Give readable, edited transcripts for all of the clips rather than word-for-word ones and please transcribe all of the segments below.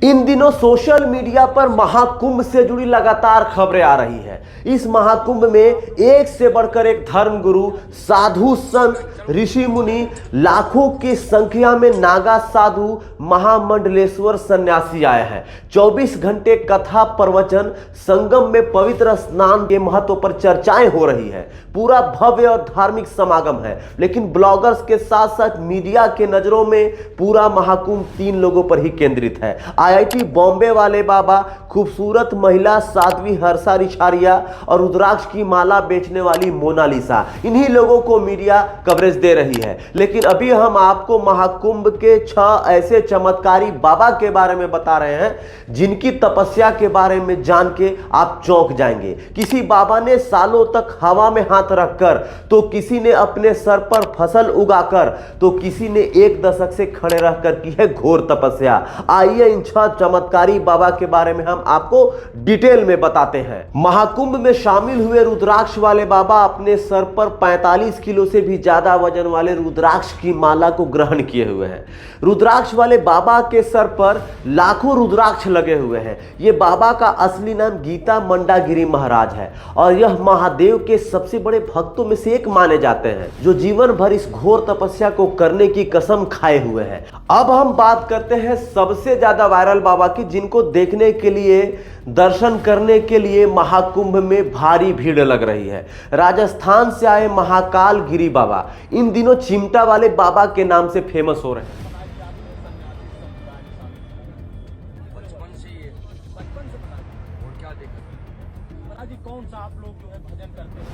इन दिनों social media पर महाकुंभ से जुड़ी लगातार खबरें आ रही हैं। इस महाकुंभ में एक से बढ़कर एक धर्मगुरु, साधु, संत, ऋषि मुनि, लाखों की संख्या में नागा साधु, महामंडलेश्वर सन्यासी आए हैं। 24 घंटे कथा प्रवचन, संगम में पवित्र स्नान के महत्व पर चर्चाएं हो रही है। पूरा भव्य और धार्मिक समागम है, लेकिन ब्लॉगर्स के साथ साथ मीडिया के नजरों में पूरा महाकुंभ 3 लोगों पर ही केंद्रित है। IIT बॉम्बे वाले बाबा, खूबसूरत महिला साध्वी हर्षा रिछारिया और रुद्राक्ष की माला बेचने वाली मोनालिसा, इन्हीं लोगों को मीडिया कवरेज दे रही है। लेकिन अभी हम आपको महाकुंभ के 6 ऐसे चमत्कारी बाबा के बारे में बता रहे हैं जिनकी तपस्या के बारे में जान के आप चौंक जाएंगे। किसी बाबा ने सालों तक हवा में हाथ रखकर, तो किसी ने अपने सर पर फसल उगाकर, तो किसी ने 1 दशक से खड़े रहकर की है घोर तपस्या। आइए इन 6 चमत्कारी बाबा के बारे में हम आपको डिटेल में बताते हैं। महाकुंभ में शामिल हुए रुद्राक्ष वाले बाबा अपने सर पर 45 किलो से भी ज्यादा वजन वाले रुद्राक्ष की माला को ग्रहण किए हुए हैं। रुद्राक्ष वाले बाबा के सर पर लाखों रुद्राक्ष लगे हुए हैं। ये बाबा का असली नाम गीता मंडागिरी महाराज है और यह महादेव के सबसे बड़े भक्तों में से एक माने जाते हैं, जो जीवन भर इस घोर तपस्या को करने की कसम खाए हुए हैं। अब हम बात करते हैं सबसे ज्यादा वायरल बाबा की, जिनको देखने के लिए, दर्शन करने के लिए महाकुंभ में भारी भीड़ लग रही है। राजस्थान से आए महाकाल गिरी बाबा इन दिनों चिमटा वाले बाबा के नाम से फेमस हो रहे हैं। कौन सा आप लोग जो है भजन करते हैं?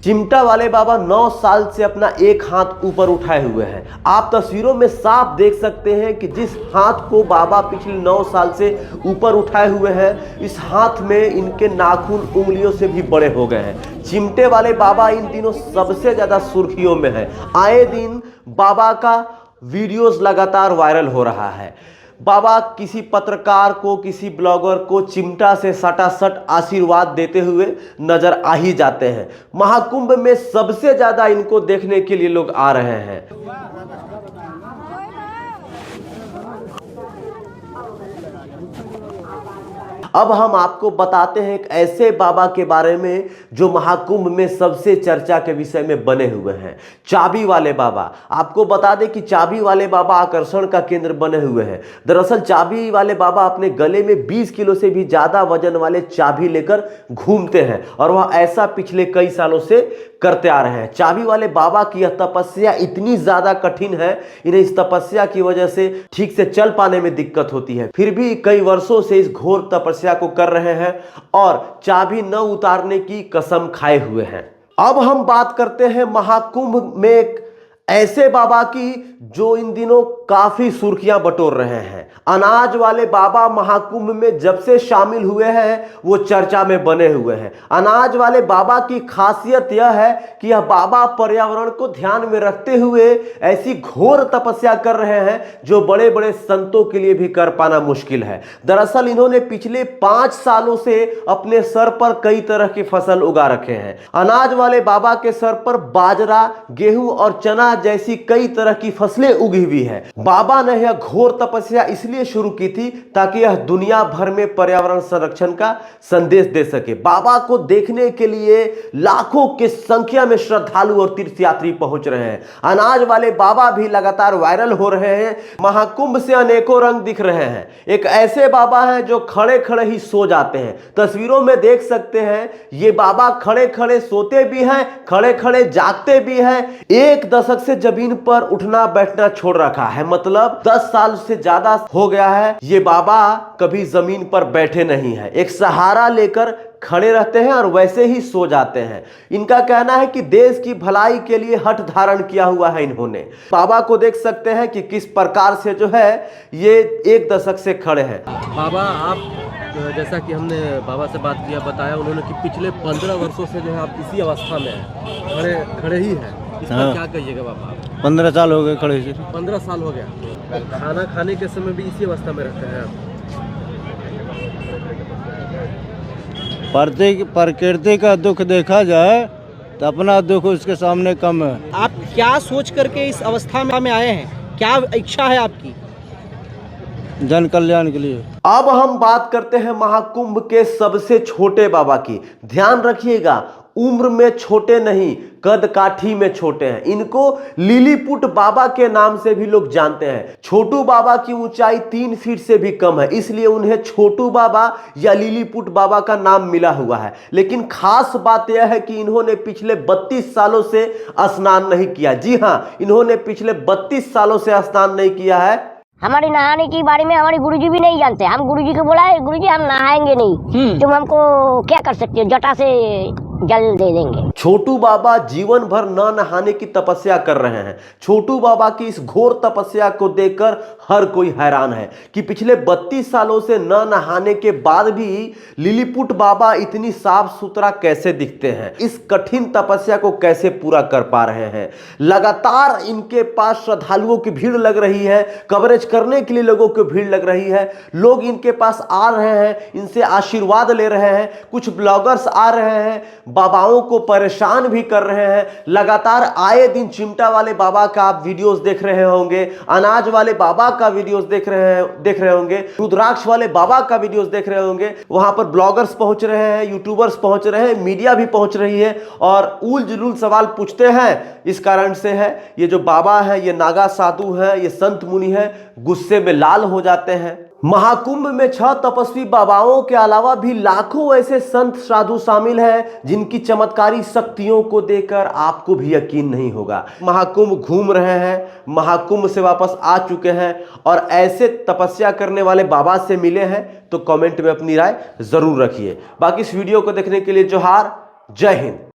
चिमटा वाले बाबा 9 साल से अपना एक हाथ ऊपर उठाए हुए हैं। आप तस्वीरों में साफ देख सकते हैं कि जिस हाथ को बाबा पिछले 9 साल से ऊपर उठाए हुए हैं, इस हाथ में इनके नाखून उंगलियों से भी बड़े हो गए हैं। चिमटे वाले बाबा इन दिनों सबसे ज्यादा सुर्खियों में है। आए दिन बाबा का वीडियोस लगातार वायरल हो रहा है। बाबा किसी पत्रकार को, किसी ब्लॉगर को चिमटा से सटासट आशीर्वाद देते हुए नजर आ ही जाते हैं। महाकुंभ में सबसे ज्यादा इनको देखने के लिए लोग आ रहे हैं। अब हम आपको बताते हैं एक ऐसे बाबा के बारे में जो महाकुंभ में सबसे चर्चा के विषय में बने हुए हैं। चाबी वाले बाबा। आपको बता दें कि चाबी वाले बाबा आकर्षण का केंद्र बने हुए हैं। दरअसल चाबी वाले बाबा अपने गले में 20 किलो से भी ज्यादा वजन वाले चाबी लेकर घूमते हैं और वह ऐसा पिछले कई सालों से करते आ रहे हैं। चाबी वाले बाबा की यह तपस्या इतनी ज्यादा कठिन है, इन्हें इस तपस्या की वजह से ठीक से चल पाने में दिक्कत होती है। फिर भी कई वर्षों से इस घोर तपस्या को कर रहे हैं और चाबी न उतारने की कसम खाए हुए हैं। अब हम बात करते हैं महाकुंभ में एक ऐसे बाबा की जो इन दिनों काफी सुर्खियां बटोर रहे हैं। अनाज वाले बाबा महाकुंभ में जब से शामिल हुए हैं वो चर्चा में बने हुए हैं। अनाज वाले बाबा की खासियत यह है कि यह बाबा पर्यावरण को ध्यान में रखते हुए ऐसी घोर तपस्या कर रहे हैं जो बड़े बड़े संतों के लिए भी कर पाना मुश्किल है। दरअसल इन्होंने पिछले 5 सालों से अपने सर पर कई तरह की फसल उगा रखे हैं। अनाज वाले बाबा के सर पर बाजरा, गेहूं और चना जैसी कई तरह की फसलें उगी हुई है। बाबा ने यह घोर तपस्या इसलिए शुरू की थी ताकि यह दुनिया भर में पर्यावरण संरक्षण का संदेश दे सके। बाबा को देखने के लिए लाखों की संख्या में श्रद्धालु और तीर्थयात्री पहुंच रहे हैं। अनाज वाले बाबा भी लगातार वायरल हो रहे हैं। महाकुंभ से अनेकों रंग दिख रहे हैं। एक ऐसे बाबा हैं जो खड़े खड़े ही सो जाते हैं। तस्वीरों में देख सकते हैं ये बाबा खड़े खड़े सोते भी हैं, खड़े खड़े जागते भी हैं। 1 दशक से जमीन पर उठना बैठना छोड़ रखा है, मतलब 10 साल से ज्यादा हो गया है ये बाबा कभी जमीन पर बैठे नहीं है। एक सहारा लेकर खड़े रहते हैं और वैसे ही सो जाते हैं। इनका कहना है कि देश की भलाई के लिए हठ धारण किया हुआ है इन्होंने। बाबा को देख सकते हैं कि किस प्रकार से जो है ये 1 दशक से खड़े हैं। बाबा आप जैसा कि हमने बाबा से बात किया, बताया उन्होंने कि पिछले 15 वर्षों से जो है आप इसी अवस्था में हैं, खड़े ही हैं। इस पर क्या कहिएगा बाबा? 15 साल हो गए खड़े से। 15 साल हो गया। खाना खाने के समय भी इसी अवस्था में रहते हैं आप? प्रकृति का दुख देखा जाए तो अपना देखो इसके सामने कम है। आप क्या सोच करके इस अवस्था में आए हैं, क्या इच्छा है आपकी? जन कल्याण के लिए। अब हम बात करते हैं महाकुंभ के सबसे छोटे बाबा की। ध्यान रखिएगा, उम्र में छोटे नहीं, कद काठी में छोटे हैं। इनको लिलीपुट बाबा के नाम से भी लोग जानते हैं। छोटू बाबा की ऊंचाई 3 फीट से भी कम है, इसलिए उन्हें छोटू बाबा या लिलीपुट बाबा का नाम मिला हुआ है। लेकिन खास बात यह है कि इन्होंने पिछले 32 सालों से स्नान नहीं किया। जी हां, इन्होंने पिछले 32 सालों से स्नान नहीं किया है। हमारे नहाने के बारे में हमारे गुरुजी भी नहीं जानते। हम गुरुजी को बोला है, गुरुजी हम नहाएंगे नहीं, तुम हमको क्या कर सकते हो, जटा से जल दे देंगे। छोटू बाबा जीवन भर न नहाने की तपस्या कर रहे हैं। छोटू बाबा की इस घोर तपस्या को देखकर हर कोई हैरान है कि पिछले 32 सालों से न नहाने के बाद भी लिलीपुट बाबा इतनी साफ सुथरा कैसे दिखते हैं, इस कठिन तपस्या को कैसे पूरा कर पा रहे हैं। लगातार इनके पास श्रद्धालुओं की भीड़ लग रही है, कवरेज करने के लिए लोगों की भीड़ लग रही है। लोग इनके पास आ रहे हैं, इनसे आशीर्वाद ले रहे हैं। कुछ ब्लॉगर्स आ रहे हैं, बाबाओं को परेशान भी कर रहे हैं। लगातार आए दिन चिमटा वाले बाबा का आप वीडियोस देख रहे होंगे, अनाज वाले बाबा का वीडियोस देख रहे होंगे, रुद्राक्ष वाले बाबा का वीडियोस देख रहे होंगे। वहां पर ब्लॉगर्स पहुंच रहे हैं, यूट्यूबर्स पहुंच रहे हैं, मीडिया भी पहुंच रही है और उल जुलूल सवाल पूछते हैं। इस कारण से है, ये जो बाबा है, ये नागा साधु है, ये संत मुनि है, गुस्से में लाल हो जाते हैं। महाकुंभ में 6 तपस्वी बाबाओं के अलावा भी लाखों ऐसे संत साधु शामिल हैं जिनकी चमत्कारी शक्तियों को देखकर आपको भी यकीन नहीं होगा। महाकुंभ घूम रहे हैं, महाकुंभ से वापस आ चुके हैं और ऐसे तपस्या करने वाले बाबा से मिले हैं तो कमेंट में अपनी राय जरूर रखिए। बाकी इस वीडियो को देखने के लिए जोहार, जय हिंद।